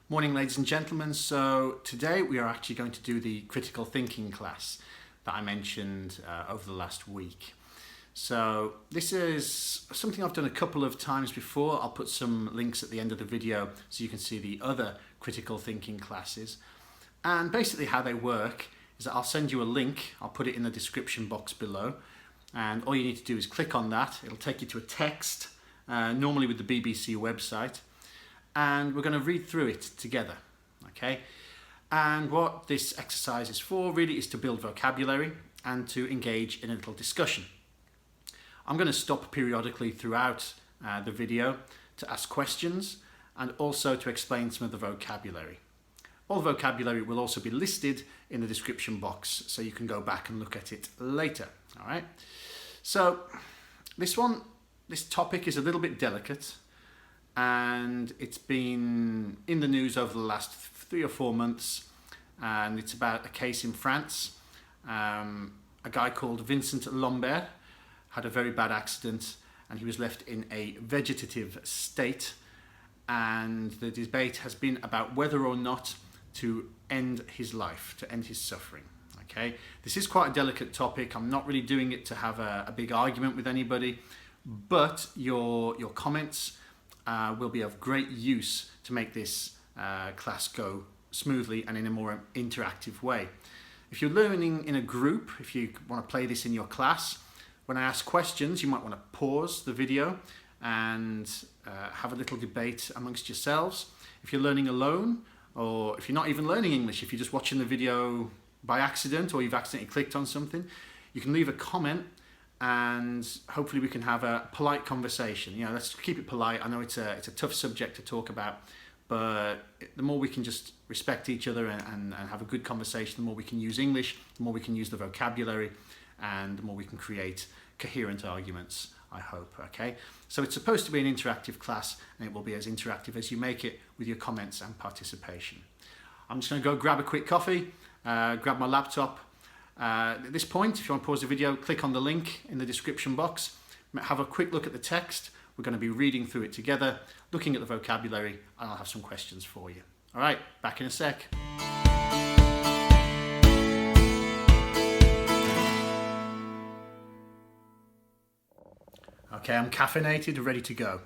Morning, ladies and gentlemen. So today we are actually going to do the critical thinking class that I mentioned over the last week. So this is something I've done a couple of times before. I'll put some links at the end of the video so you can see the other critical thinking classes. And basically how they work is that I'll send you a link. I'll put it in the description box below. And all you need to do is click on that. It'll take you to a text, normally with the BBC website. And we're going to read through it together, okay? And what this exercise is for really is to build vocabulary and to engage in a little discussion. I'm going to stop periodically throughout the video to ask questions and also to explain some of the vocabulary. All the vocabulary will also be listed in the description box so you can go back and look at it later, all right? So this topic is a little bit delicate, and it's been in the news over the last 3 or 4 months, and it's about a case in France. A guy called Vincent Lambert had a very bad accident and he was left in a vegetative state, and the debate has been about whether or not to end his life, to end his suffering. Okay, this is quite a delicate topic. I'm not really doing it to have a big argument with anybody, but your comments will be of great use to make this class go smoothly and in a more interactive way. If you're learning in a group, if you want to play this in your class, when I ask questions, you might want to pause the video and have a little debate amongst yourselves. If you're learning alone, or if you're not even learning English, if you're just watching the video by accident or you've accidentally clicked on something, you can leave a comment and hopefully we can have a polite conversation. You know, let's keep it polite. I know it's a tough subject to talk about, but the more we can just respect each other and have a good conversation, the more we can use English, the more we can use the vocabulary, and the more we can create coherent arguments, I hope, okay? So it's supposed to be an interactive class, and it will be as interactive as you make it with your comments and participation. I'm just going to go grab a quick coffee, grab my laptop. At this point, if you want to pause the video, click on the link in the description box, have a quick look at the text. We're going to be reading through it together, looking at the vocabulary, and I'll have some questions for you. All right, back in a sec. Okay, I'm caffeinated, ready to go.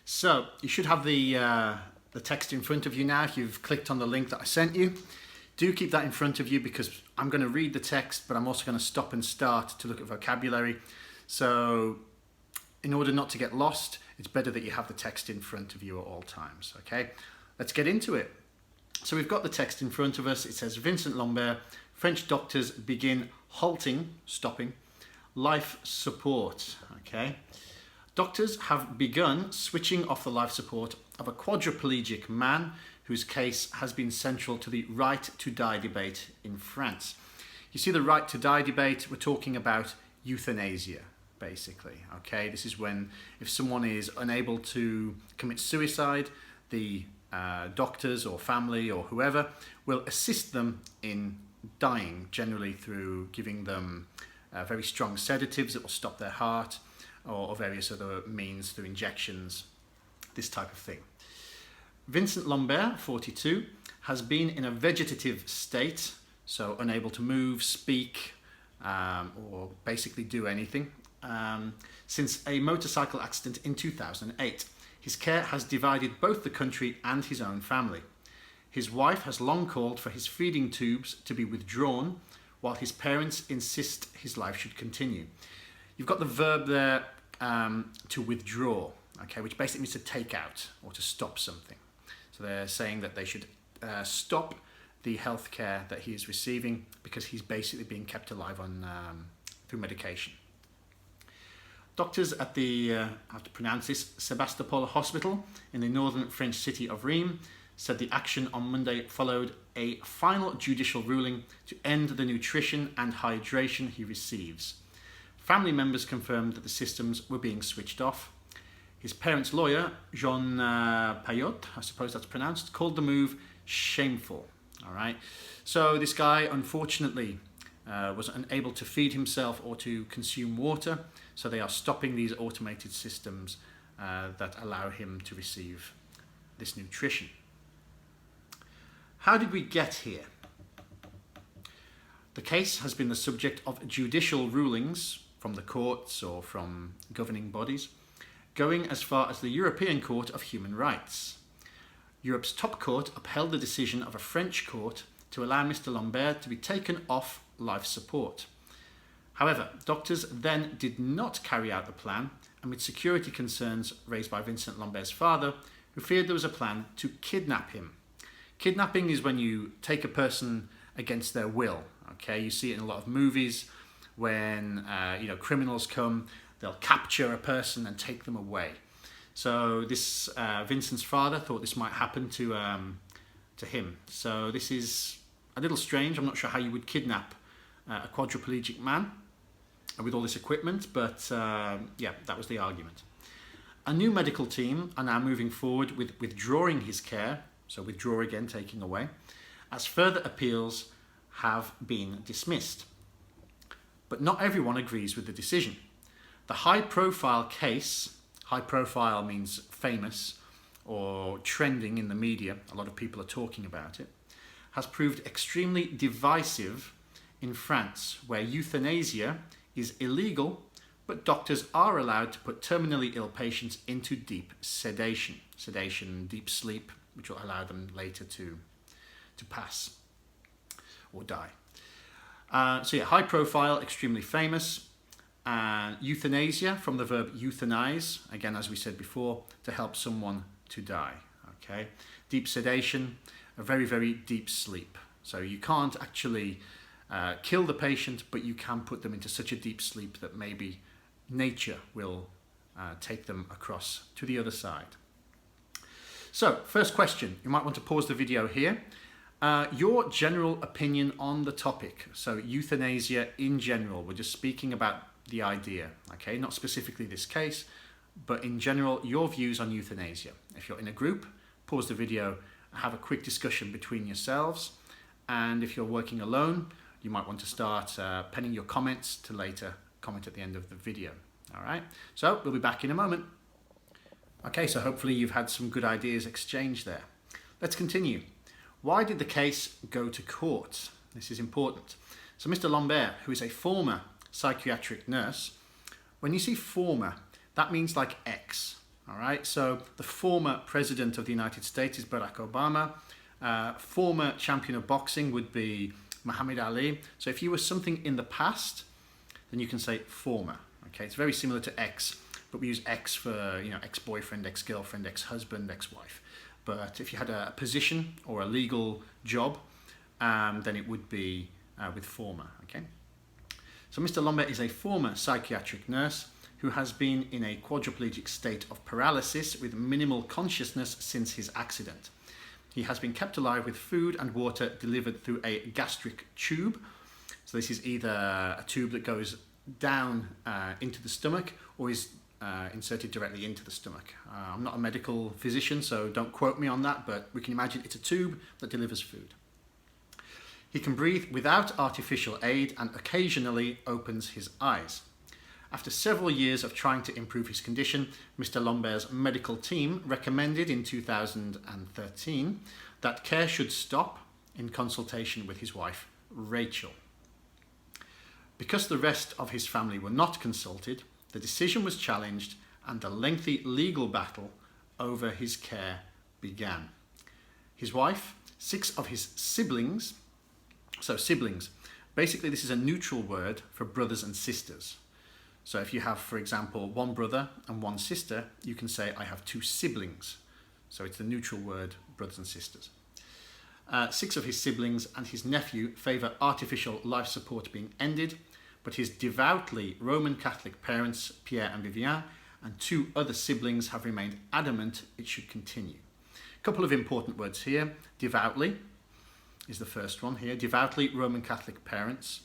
So you should have the text in front of you now if you've clicked on the link that I sent you. Do keep that in front of you because I'm going to read the text, but I'm also going to stop and start to look at vocabulary. So in order not to get lost, it's better that you have the text in front of you at all times, okay? Let's get into it. So we've got the text in front of us. It says, Vincent Lambert, French doctors begin halting, stopping, life support, okay? Doctors have begun switching off the life support of a quadriplegic man whose case has been central to the right to die debate in France. You see, the right to die debate, we're talking about euthanasia, basically, okay? This is when, if someone is unable to commit suicide, the doctors or family or whoever will assist them in dying, generally through giving them very strong sedatives that will stop their heart, or various other means through injections, this type of thing. Vincent Lambert, 42, has been in a vegetative state, so unable to move, speak, or basically do anything, since a motorcycle accident in 2008. His care has divided both the country and his own family. His wife has long called for his feeding tubes to be withdrawn, while his parents insist his life should continue. You've got the verb there, to withdraw, okay, which basically means to take out or to stop something. So they're saying that they should stop the health care that he is receiving because he's basically being kept alive on through medication. Doctors at the, I have to pronounce this, Sebastopol Hospital in the northern French city of Reims said the action on Monday followed a final judicial ruling to end the nutrition and hydration he receives. Family members confirmed that the systems were being switched off. His parents' lawyer, Jean Payot, I suppose that's pronounced, called the move shameful. All right. So this guy, unfortunately, was unable to feed himself or to consume water. So they are stopping these automated systems that allow him to receive this nutrition. How did we get here? The case has been the subject of judicial rulings from the courts or from governing bodies, going as far as the European Court of Human Rights. Europe's top court upheld the decision of a French court to allow Mr. Lambert to be taken off life support. However, doctors then did not carry out the plan amid security concerns raised by Vincent Lambert's father, who feared there was a plan to kidnap him. Kidnapping is when you take a person against their will. Okay, you see it in a lot of movies when criminals come, they'll capture a person and take them away. So this Vincent's father thought this might happen to him. So this is a little strange. I'm not sure how you would kidnap a quadriplegic man with all this equipment, but that was the argument. A new medical team are now moving forward with withdrawing his care, so withdraw again, taking away, as further appeals have been dismissed. But not everyone agrees with the decision. The high-profile case, high-profile means famous or trending in the media, a lot of people are talking about it, has proved extremely divisive in France, where euthanasia is illegal, but doctors are allowed to put terminally ill patients into deep sedation. Sedation, deep sleep, which will allow them later to pass or die. High profile, extremely famous. Euthanasia, from the verb euthanize, again, as we said before, to help someone to die. Okay. Deep sedation, a very, very deep sleep. So you can't actually kill the patient, but you can put them into such a deep sleep that maybe nature will take them across to the other side. So, first question, you might want to pause the video here. Your general opinion on the topic. So, euthanasia in general, we're just speaking about the idea, okay? Not specifically this case, but in general, your views on euthanasia. If you're in a group, pause the video, have a quick discussion between yourselves. And if you're working alone, you might want to start penning your comments to later comment at the end of the video. All right, so we'll be back in a moment. Okay, so hopefully you've had some good ideas exchanged there. Let's continue. Why did the case go to court? This is important. So Mr. Lambert, who is a former psychiatric nurse, when you see former, that means like ex. All right, so the former president of the United States is Barack Obama. Former champion of boxing would be Muhammad Ali. So if you were something in the past, then you can say former. Okay, it's very similar to ex, but we use ex for ex-boyfriend, ex-girlfriend, ex-husband, ex-wife. But if you had a position or a legal job, then it would be with former. Okay. So Mr. Lambert is a former psychiatric nurse who has been in a quadriplegic state of paralysis with minimal consciousness since his accident. He has been kept alive with food and water delivered through a gastric tube. So this is either a tube that goes down into the stomach or is inserted directly into the stomach. I'm not a medical physician, so don't quote me on that, but we can imagine it's a tube that delivers food. He can breathe without artificial aid and occasionally opens his eyes. After several years of trying to improve his condition, Mr. Lambert's medical team recommended in 2013 that care should stop in consultation with his wife, Rachel. Because the rest of his family were not consulted, the decision was challenged and a lengthy legal battle over his care began. His wife, 6 of his siblings, basically this is a neutral word for brothers and sisters. So if you have, for example, 1 brother and 1 sister, you can say, I have 2 siblings. So it's the neutral word, brothers and sisters. 6 of his siblings and his nephew favour artificial life support being ended, but his devoutly Roman Catholic parents, Pierre and Vivian, and 2 other siblings have remained adamant it should continue. A couple of important words here. Devoutly is the first one here. Devoutly Roman Catholic parents.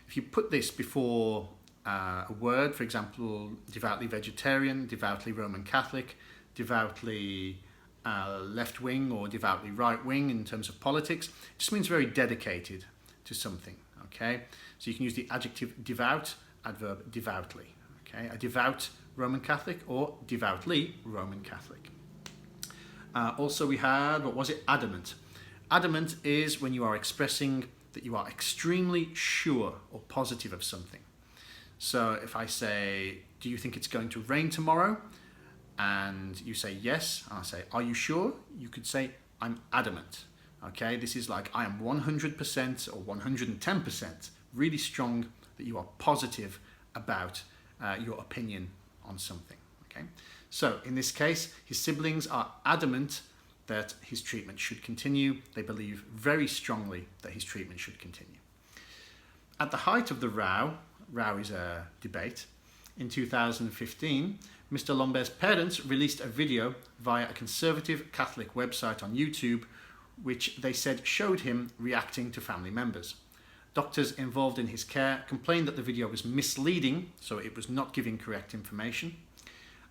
If you put this before a word, for example, devoutly vegetarian, devoutly Roman Catholic, devoutly left-wing or devoutly right-wing in terms of politics, it just means very dedicated to something, okay? So you can use the adjective devout, adverb devoutly, okay? A devout Roman Catholic or devoutly Roman Catholic. Also we had, what was it? Adamant. Adamant is when you are expressing that you are extremely sure or positive of something. So if I say, do you think it's going to rain tomorrow? And you say yes, and I say, are you sure? You could say, I'm adamant. Okay, this is like I am 100% or 110% really strong that you are positive about your opinion on something. Okay, so in this case, his siblings are adamant that his treatment should continue. They believe very strongly that his treatment should continue. At the height of the row is a debate, in 2015, Mr. Lambert's parents released a video via a conservative Catholic website on YouTube, which they said showed him reacting to family members. Doctors involved in his care complained that the video was misleading, so it was not giving correct information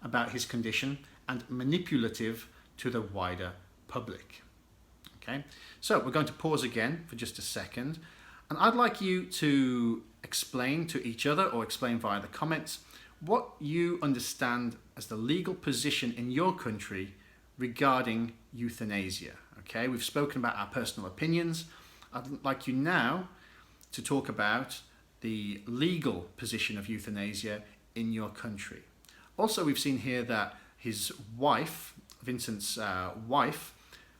about his condition, and manipulative to the wider public. Okay, so we're going to pause again for just a second, and I'd like you to explain to each other or explain via the comments what you understand as the legal position in your country regarding euthanasia. Okay, we've spoken about our personal opinions. I'd like you now to talk about the legal position of euthanasia in your country. Also, we've seen here that his wife, Vincent's wife,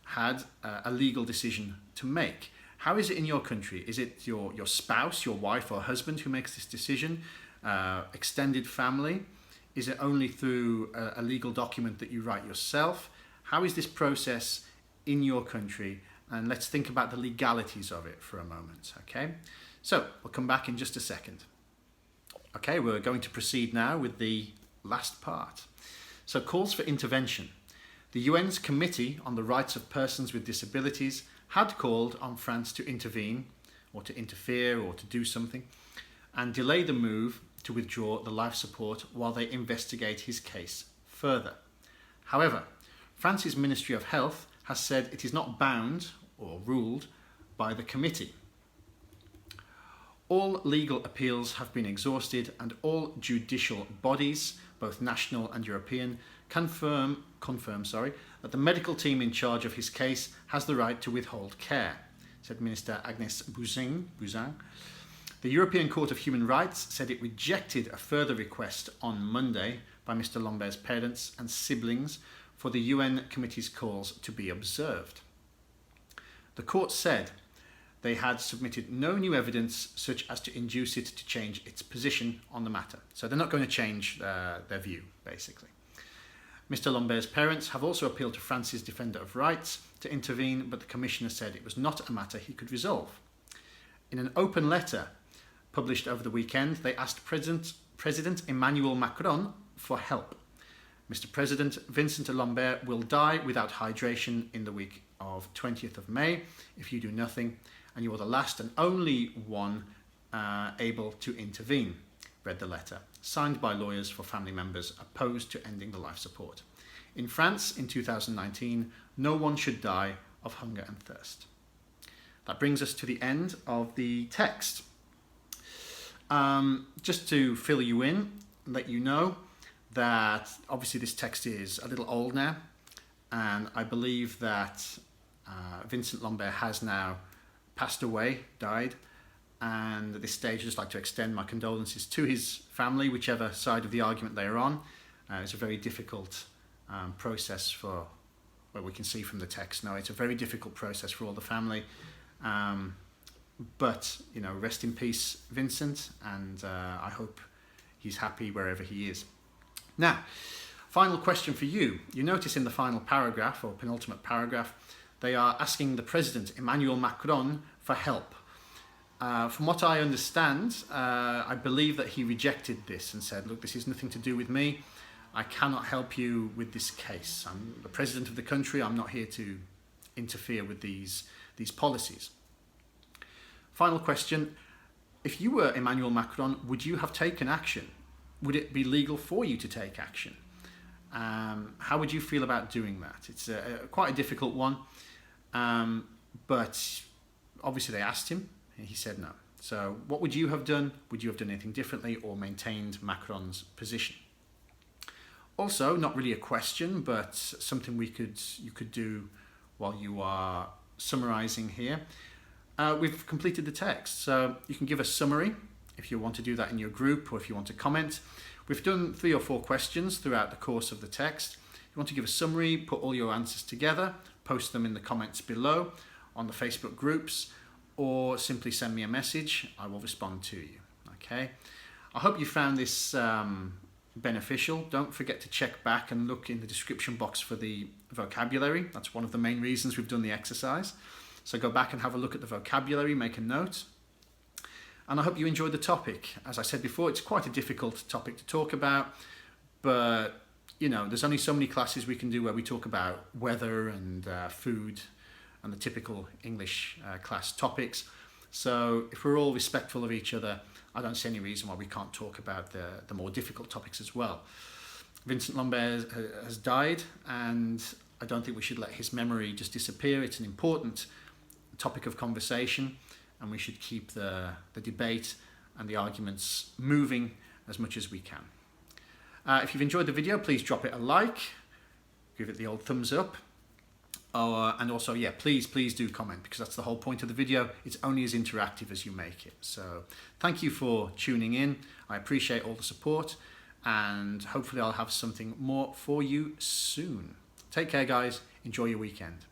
had a legal decision to make. How is it in your country? Is it your spouse, your wife or husband who makes this decision? Extended family? Is it only through a legal document that you write yourself? How is this process in your country? And let's think about the legalities of it for a moment, okay? So we'll come back in just a second. Okay, we're going to proceed now with the last part. So calls for intervention. The UN's Committee on the Rights of Persons with Disabilities had called on France to intervene, or to interfere, or to do something, and delay the move to withdraw the life support while they investigate his case further. However, France's Ministry of Health has said it is not bound or ruled by the committee. All legal appeals have been exhausted, and all judicial bodies, both national and European, confirm that the medical team in charge of his case has the right to withhold care, said Minister Agnès Buzyn. The European Court of Human Rights said it rejected a further request on Monday by Mr. Lambert's parents and siblings for the UN Committee's calls to be observed. The court said they had submitted no new evidence such as to induce it to change its position on the matter. So they're not going to change their view, basically. Mr. Lambert's parents have also appealed to France's Defender of Rights to intervene, but the Commissioner said it was not a matter he could resolve. In an open letter published over the weekend, they asked President Emmanuel Macron for help. Mr. President, Vincent Lambert will die without hydration in the week of 20th of May if you do nothing, and you are the last and only one able to intervene, read the letter, signed by lawyers for family members opposed to ending the life support. In France, in 2019, no one should die of hunger and thirst. That brings us to the end of the text. Just to fill you in, let you know that obviously this text is a little old now, and I believe that Vincent Lambert has now passed away, died, and at this stage I'd just like to extend my condolences to his family, whichever side of the argument they are on. It's a very difficult process for, well, we can see from the text now, it's a very difficult process for all the family. But, you know, rest in peace, Vincent, and I hope he's happy wherever he is. Now, final question for you. You notice in the final paragraph, or penultimate paragraph, they are asking the President, Emmanuel Macron, for help. From what I understand, I believe that he rejected this and said, look, this is nothing to do with me. I cannot help you with this case. I'm the President of the country. I'm not here to interfere with these policies. Final question. If you were Emmanuel Macron, would you have taken action? Would it be legal for you to take action? How would you feel about doing that? It's quite a difficult one, but obviously they asked him and he said no. So what would you have done? Would you have done anything differently or maintained Macron's position? Also, not really a question, but something you could do while you are summarising here. We've completed the text, so you can give a summary if you want to do that in your group or if you want to comment. We've done 3 or 4 questions throughout the course of the text. If you want to give a summary, put all your answers together, post them in the comments below on the Facebook groups, or simply send me a message. I will respond to you. Okay. I hope you found this beneficial. Don't forget to check back and look in the description box for the vocabulary. That's one of the main reasons we've done the exercise. So go back and have a look at the vocabulary, make a note. And I hope you enjoyed the topic. As I said before, it's quite a difficult topic to talk about, but you know, there's only so many classes we can do where we talk about weather and food and the typical English class topics. So if we're all respectful of each other, I don't see any reason why we can't talk about the more difficult topics as well. Vincent Lambert has died, and I don't think we should let his memory just disappear. It's an important topic of conversation, and we should keep the debate and the arguments moving as much as we can. If you've enjoyed the video, please drop it a like, give it the old thumbs up, and also, yeah, please do comment, because that's the whole point of the video. It's only as interactive as you make it. So thank you for tuning in. I appreciate all the support, and hopefully I'll have something more for you soon. Take care, guys. Enjoy your weekend.